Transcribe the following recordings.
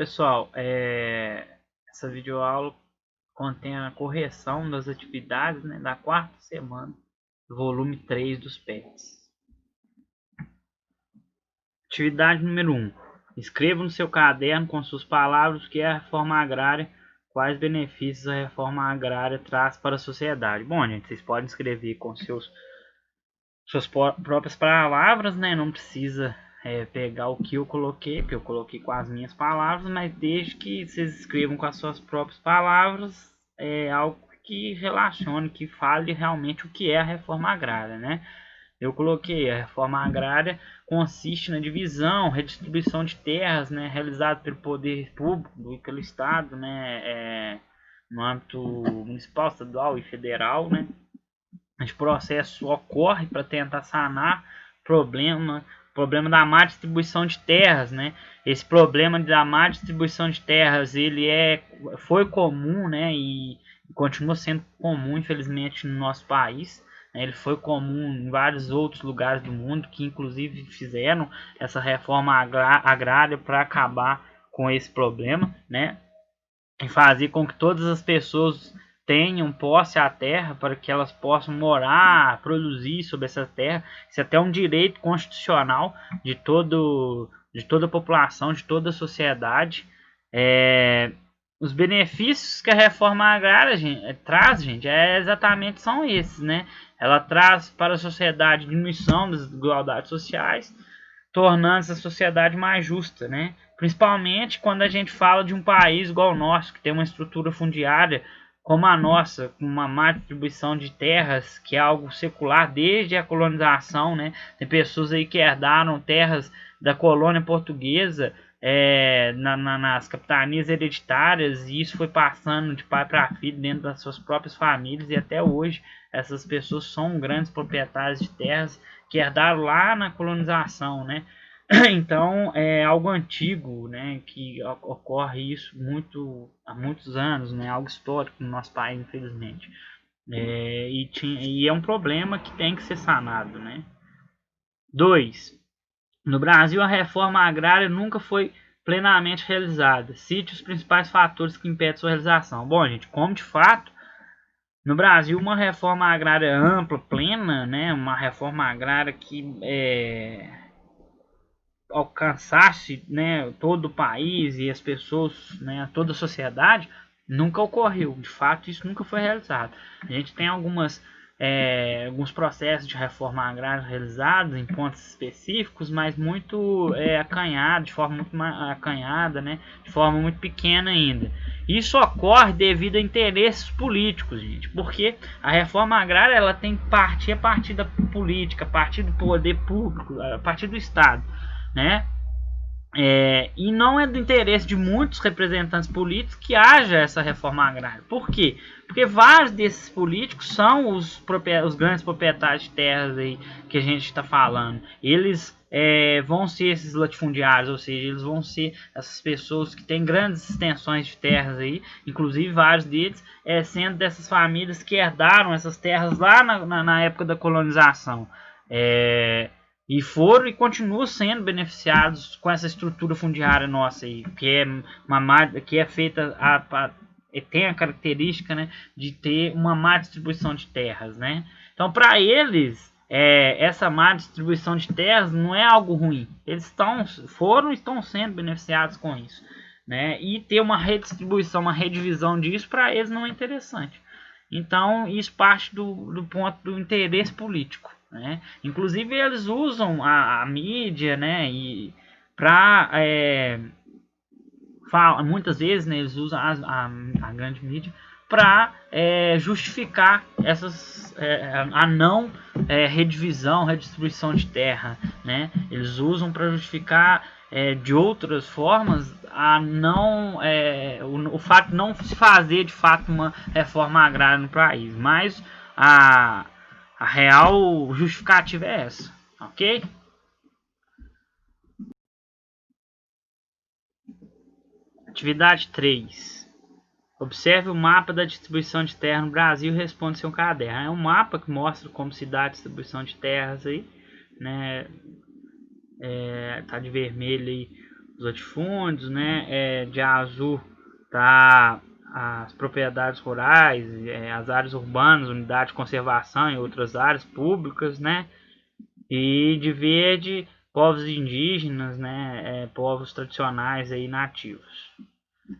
Pessoal, essa videoaula contém a correção das atividades, né, da quarta semana do volume 3 dos PETs. Atividade número 1. Escreva no seu caderno com suas palavras o que é a reforma agrária, quais benefícios a reforma agrária traz para a sociedade. Bom, gente, vocês podem escrever com suas próprias palavras, né? Não precisa pegar o que eu coloquei, porque eu coloquei com as minhas palavras, mas desde que vocês escrevam com as suas próprias palavras, algo que relacione, que fale realmente o que é a reforma agrária, né? Eu coloquei: a reforma agrária consiste na divisão, redistribuição de terras, né, realizada pelo poder público e pelo Estado, né, no âmbito municipal, estadual e federal, né. Esse processo ocorre para tentar sanar problema da má distribuição de terras, né? Esse problema da má distribuição de terras, foi comum, né? E continua sendo comum, infelizmente, no nosso país. Ele foi comum em vários outros lugares do mundo, que inclusive fizeram essa reforma agrária para acabar com esse problema, né? E fazer com que todas as pessoas tenham posse à terra, para que elas possam morar, produzir sobre essa terra. Isso é até um direito constitucional de toda a população, de toda a sociedade. Os benefícios que a reforma agrária traz, gente, exatamente são esses, né? Ela traz para a sociedade diminuição das desigualdades sociais, tornando essa sociedade mais justa, né? Principalmente quando a gente fala de um país igual o nosso, que tem uma estrutura fundiária como a nossa, com uma má distribuição de terras, que é algo secular desde a colonização, né? Tem pessoas aí que herdaram terras da colônia portuguesa nas capitanias hereditárias, e isso foi passando de pai para filho dentro das suas próprias famílias, e até hoje essas pessoas são grandes proprietários de terras que herdaram lá na colonização, né? Então é algo antigo, né, que ocorre isso há muitos anos, né, algo histórico no nosso país, infelizmente. E é um problema que tem que ser sanado, né? 2. No Brasil, a reforma agrária nunca foi plenamente realizada. Cite os principais fatores que impedem sua realização. Bom, gente, como de fato no Brasil uma reforma agrária ampla, plena, né, uma reforma agrária que alcançasse, né, todo o país e as pessoas, né, toda a sociedade, nunca ocorreu. De fato, isso nunca foi realizado. A gente tem alguns processos de reforma agrária realizados em pontos específicos, mas muito acanhado, de forma muito acanhada, né, de forma muito pequena ainda. Isso ocorre devido a interesses políticos, gente, porque a reforma agrária ela tem que partir a partir da política, a partir do poder público, a partir do Estado, né? E não é do interesse de muitos representantes políticos que haja essa reforma agrária. Por quê? Porque vários desses políticos são os grandes proprietários de terras aí que a gente está falando. Eles vão ser esses latifundiários, ou seja, eles vão ser essas pessoas que têm grandes extensões de terras aí, inclusive vários deles sendo dessas famílias que herdaram essas terras lá na época da colonização. E foram e continuam sendo beneficiados com essa estrutura fundiária nossa aí, que é feita tem a característica, né, de ter uma má distribuição de terras, né? Então, para eles, essa má distribuição de terras não é algo ruim. Eles foram e estão sendo beneficiados com isso, né? E ter uma redistribuição, uma redivisão disso, para eles não é interessante. Então, isso parte do ponto do interesse político, né? Inclusive, eles usam a mídia, né, e para muitas vezes, né, eles usam a grande mídia para justificar a não redistribuição de terra, né? Eles usam para justificar de outras formas o fato de não se fazer de fato uma reforma agrária no país, mas a real justificativa é essa, ok? Atividade 3. Observe o mapa da distribuição de terra no Brasil e responda seu caderno. É um mapa que mostra como se dá a distribuição de terras aí, né? Tá de vermelho aí os latifúndios, né? De azul tá as propriedades rurais, as áreas urbanas, unidade de conservação e outras áreas públicas, né? E de verde, povos indígenas, né? Povos tradicionais aí nativos.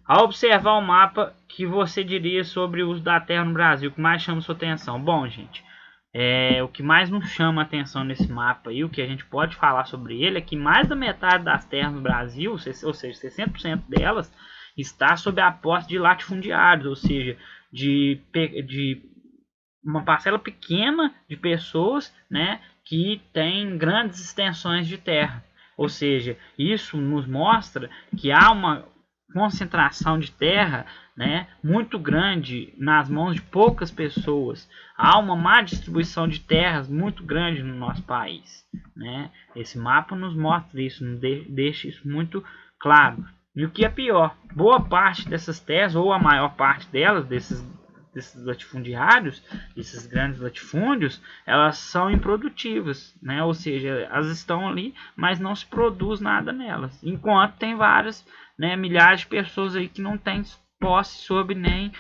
Ao observar o mapa, que você diria sobre o uso da terra no Brasil, o que mais chama sua atenção? Bom, gente, o que mais nos chama a atenção nesse mapa e o que a gente pode falar sobre ele é que mais da metade das terras no Brasil, ou seja, 60% delas, está sob a posse de latifundiários, ou seja, de uma parcela pequena de pessoas, né, que tem grandes extensões de terra. Ou seja, isso nos mostra que há uma concentração de terra, né, muito grande nas mãos de poucas pessoas. Há uma má distribuição de terras muito grande no nosso país, né? Esse mapa nos mostra isso, nos deixa isso muito claro. E o que é pior, boa parte dessas terras, ou a maior parte delas, desses latifundiários, esses grandes latifúndios, elas são improdutivas, né? Ou seja, elas estão ali, mas não se produz nada nelas. Enquanto tem várias, né, milhares de pessoas aí que não têm posse sobre nem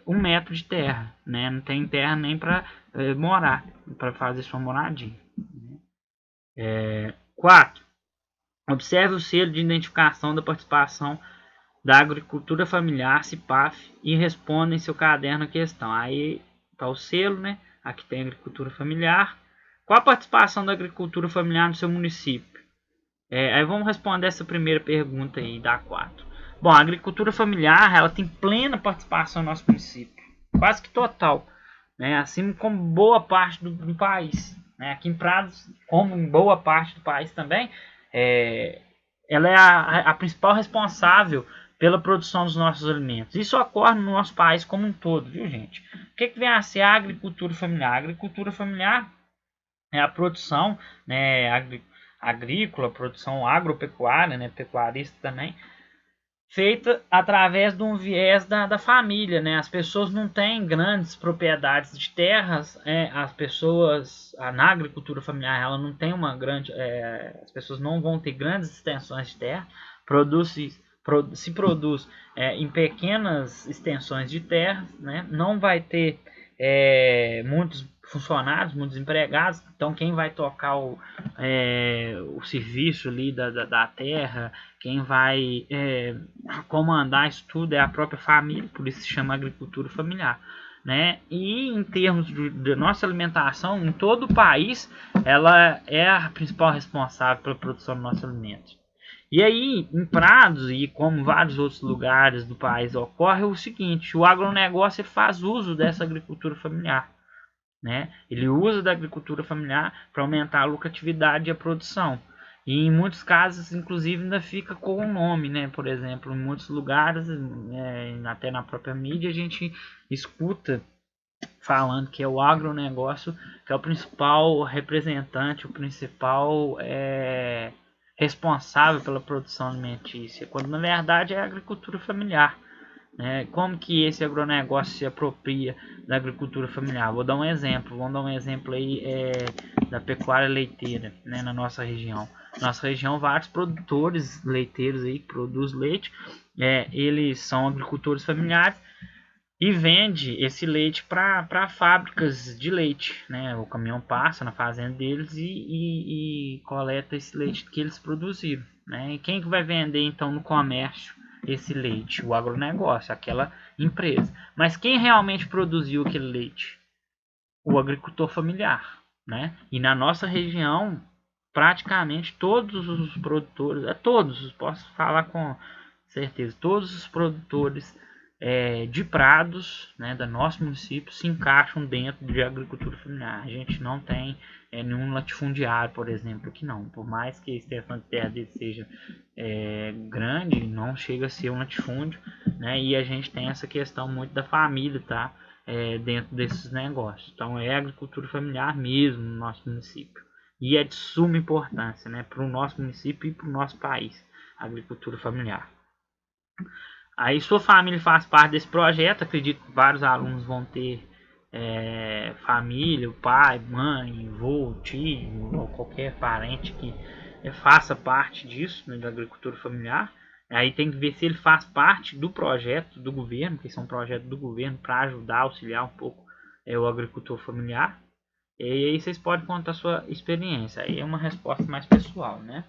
1 metro de terra, né? Não tem terra nem para morar, para fazer sua moradia. 4. Observe o selo de identificação da participação da agricultura familiar, CIPAF, e responda em seu caderno a questão. Aí está o selo, né? Aqui tem agricultura familiar. Qual a participação da agricultura familiar no seu município? Aí vamos responder essa primeira pergunta aí, da 4. Bom, a agricultura familiar, ela tem plena participação no nosso município, quase que total, né? Assim como boa parte do país, né? Aqui em Prados, como em boa parte do país também, ela é a principal responsável pela produção dos nossos alimentos. Isso ocorre no nosso país como um todo, viu, gente? O que vem a ser a agricultura familiar? A agricultura familiar é a produção, né, agrícola, a produção agropecuária, né, pecuarista também, feita através de um viés da família, né? As pessoas não têm grandes propriedades de terras, as pessoas na agricultura familiar ela não tem uma grande, as pessoas não vão ter grandes extensões de terra, se produz em pequenas extensões de terra, né? Não vai ter muitos funcionários, muitos empregados, então quem vai tocar o serviço ali da terra, quem vai comandar isso tudo é a própria família, por isso se chama agricultura familiar, né? E em termos de nossa alimentação, em todo o país, ela é a principal responsável pela produção do nosso alimento. E aí, em Prados e como vários outros lugares do país ocorre o seguinte: o agronegócio faz uso dessa agricultura familiar, né? Ele usa da agricultura familiar para aumentar a lucratividade e a produção. E em muitos casos, inclusive, ainda fica com o nome, né? Por exemplo, em muitos lugares, até na própria mídia, a gente escuta falando que é o agronegócio que é o principal representante, o principal responsável pela produção alimentícia, quando na verdade é a agricultura familiar. Como que esse agronegócio se apropria da agricultura familiar? Vamos dar um exemplo aí da pecuária leiteira, né, na nossa região. Nossa região, vários produtores leiteiros aí que produzem leite, eles são agricultores familiares e vende esse leite para fábricas de leite, né? O caminhão passa na fazenda deles e coleta esse leite que eles produziram, né? E quem que vai vender então no comércio esse leite? O agronegócio, aquela empresa. Mas quem realmente produziu aquele leite? O agricultor familiar, né? E na nossa região, praticamente todos os produtores, posso falar com certeza, todos os produtores de Prados, né, do nosso município, se encaixam dentro de agricultura familiar. A gente não tem nenhum latifundiário, por exemplo, aqui não. Por mais que a extensão de terra dele seja grande, não chega a ser um latifúndio, né? E a gente tem essa questão muito da família, tá? Dentro desses negócios. Então é agricultura familiar mesmo no nosso município. E é de suma importância, né, para o nosso município e para o nosso país, a agricultura familiar. Aí sua família faz parte desse projeto, acredito que vários alunos vão ter família, pai, mãe, avô, tio ou qualquer parente que faça parte disso, né, da agricultura familiar. Aí tem que ver se ele faz parte do projeto do governo, que são projetos do governo para ajudar, auxiliar um pouco o agricultor familiar. E aí vocês podem contar a sua experiência. Aí é uma resposta mais pessoal, né?